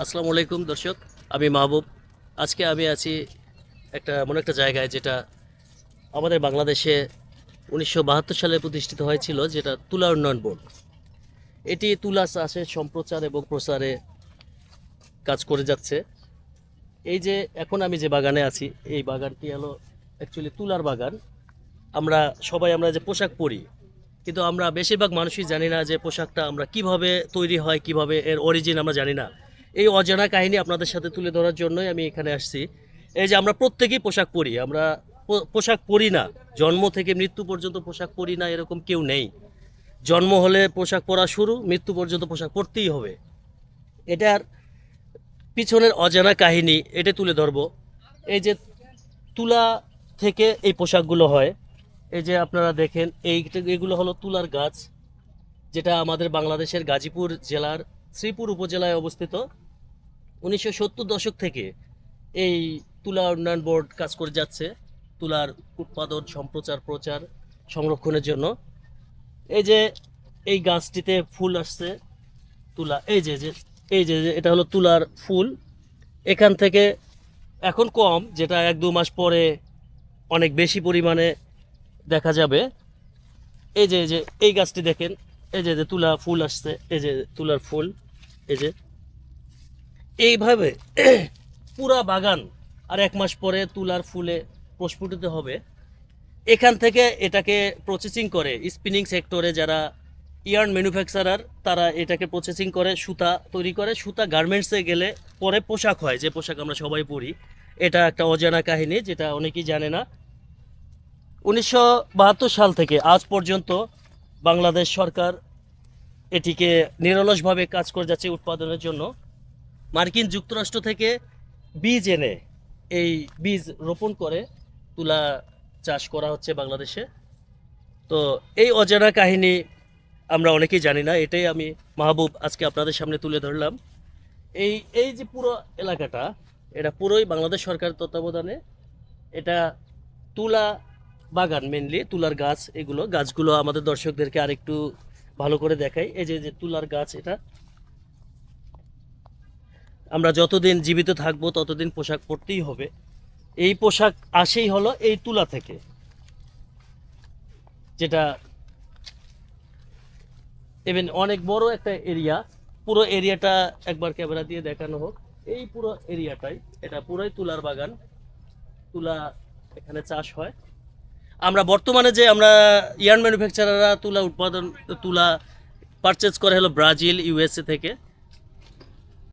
আসসালামু আলাইকুম দর্শক, আমি মাহবুব। আজকে আমি আছি এমন একটা জায়গায় যেটা আমাদের বাংলাদেশে 1972 সালে প্রতিষ্ঠিত হয়েছিল, যেটা তুলা উন্নয়ন বোর্ড। এটি তুলা চাষের সম্প্রচার এবং প্রসারে কাজ করে যাচ্ছে। এই যে এখন আমি যে বাগানে আছি, এই বাগানটি হলো অ্যাকচুয়ালি তুলার বাগান। আমরা যে পোশাক পরি, কিন্তু আমরা বেশিরভাগ মানুষই জানি না যে পোশাকটা আমরা কিভাবে তৈরি হয়, কিভাবে এর অরিজিন আমরা জানি না। এই অজানা কাহিনী আপনাদের সাথে তুলে ধরার জন্যই আমি এখানে আসছি। এই যে আমরা প্রত্যেকেই পোশাক পরি, আমরা পোশাক পরি না, জন্ম থেকে মৃত্যু পর্যন্ত পোশাক পরি না এরকম কেউ নেই। জন্ম হলে পোশাক পরা শুরু, মৃত্যু পর্যন্ত পোশাক পরতেই হবে। এটার পিছনের অজানা কাহিনী এটা তুলে ধরবো। এই যে তুলা থেকে এই পোশাকগুলো হয়, এই যে আপনারা দেখেন, এগুলো হলো তুলার গাছ, যেটা আমাদের বাংলাদেশের গাজীপুর জেলার শ্রীপুর উপজেলায় অবস্থিত। 1970 দশক থেকে এই তুলা উন্নয়ন বোর্ড কাজ করে যাচ্ছে তুলার উৎপাদন, সম্প্রচার, প্রচার, সংরক্ষণের জন্য। এই যে এই গাছটিতে ফুল আসছে তুলা, এই যে এটা হলো তুলার ফুল। এখান থেকে এখন কম, যেটা 1-2 মাস পরে অনেক বেশি পরিমাণে দেখা যাবে। এই যে এই গাছটি দেখেন, এই যে তুলা ফুল আসছে, এই যে তুলার ফুল, এই যে এইভাবে পুরা বাগান আর 1 মাস পরে তুলার ফুলে প্রস্ফুটিত হবে। এখান থেকে এটাকে প্রসেসিং করে স্পিনিং সেক্টরে যারা ইয়ার্ন ম্যানুফ্যাকচারার, তারা এটাকে প্রসেসিং করে সুতা তৈরি করে। সুতা গার্মেন্টসে গেলে পরে পোশাক হয়, যে পোশাক আমরা সবাই পরি। এটা একটা অজানা কাহিনী যেটা অনেকেই জানে না। 1972 সাল থেকে আজ পর্যন্ত বাংলাদেশ সরকার এটিকে নিরলসভাবে কাজ করে যাচ্ছে উৎপাদনের জন্য। মার্কিন যুক্তরাষ্ট্র থেকে বীজ এনে এই বীজ রোপণ করে তুলা চাষ করা হচ্ছে বাংলাদেশে। তো এই অজানা কাহিনী আমরা অনেকেই জানি না, এটাই আমি মাহবুব আজকে আপনাদের সামনে তুলে ধরলাম। এই এই যে পুরো এলাকাটা, এটা পুরোই বাংলাদেশ সরকার তত্ত্বাবধানে। এটা তুলা বাগান, মেনলি তুলার গাছ। এগুলো গাছগুলো আমাদের দর্শকদেরকে আরেকটু ভালো করে দেখাই। এই যে তুলার গাছ, এটা আমরা যতদিন জীবিত থাকবো ততদিন পোশাক পরতেই হবে। এই পোশাক আসেই হলো এই তুলা থেকে, যেটা ইভেন অনেক বড় একটা এরিয়া। পুরো এরিয়াটা একবার ক্যামেরা দিয়ে দেখানো হোক। এই পুরো এরিয়াটাই, এটা পুরোই তুলার বাগান। তুলা এখানে চাষ হয়। বর্তমানে যে আমরা ইয়ার্ন ম্যানুফ্যাকচারাররা তুলা পারচেজ করে হলো ব্রাজিল, ইউএসএ থেকে।